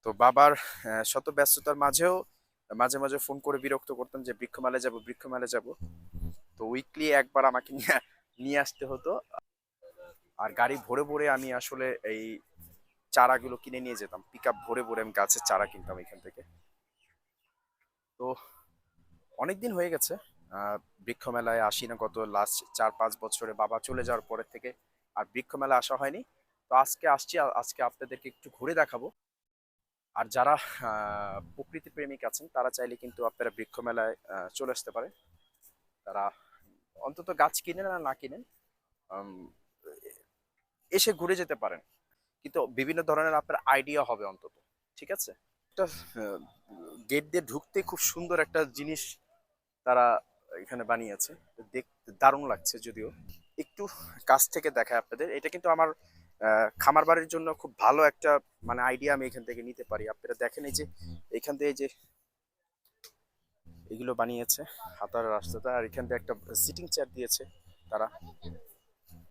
তো বাবার শত ব্যস্ততার মাঝেও মাঝে মাঝে ফোন করে বিরক্ত করতাম যে বৃক্ষমেলায় যাব, বৃক্ষমেলায় যাব। তো উইকলি একবার আমাকে নিয়ে নিয়ে আসতে হতো। আর গাড়ি ভরে ভরে আমি আসলে এই চারাগুলো কিনে নিয়ে যেতাম, পিক আপ ভরে ভরে আমি গাছের চারা কিনতাম এখান থেকে। তো অনেকদিন হয়ে গেছে বৃক্ষ মেলায় আসি না, গত লাস্ট 4-5 বছরে বাবা চলে যাওয়ার পরের থেকে আর বৃক্ষ মেলায় আসা হয়নি। তো আজকে আসছি, আজকে আপনাদেরকে একটু ঘুরে দেখাবো। আর যারা প্রকৃতি প্রেমিক আছেন তারা চাইলে কিন্তু আপনারা বৃক্ষ মেলায় চলে আসতে পারে। তারা অন্তত গাছ কিনেন আর না কিনেন, উম, এসে ঘুরে যেতে পারেন, কিন্তু বিভিন্ন ধরনের আপনার আইডিয়া হবে অন্তত। ঠিক আছে। একটা গেট দিয়ে ঢুকতে খুব সুন্দর একটা জিনিস তারা এখানে বানিয়েছে, দেখতে দারুণ লাগছে। যদিও একটু কাছ থেকে দেখায় আপনাদের, এটা কিন্তু আমার খামার বাড়ির জন্য খুব ভালো একটা মানে আইডিয়া আমি এখান থেকে নিতে পারি। আপনারা দেখেন এই যে এখান থেকে যে এগুলো বানিয়েছে হাতার রাস্তাটা, আর এখান থেকে একটা সিটিং চেয়ার দিয়েছে তারা।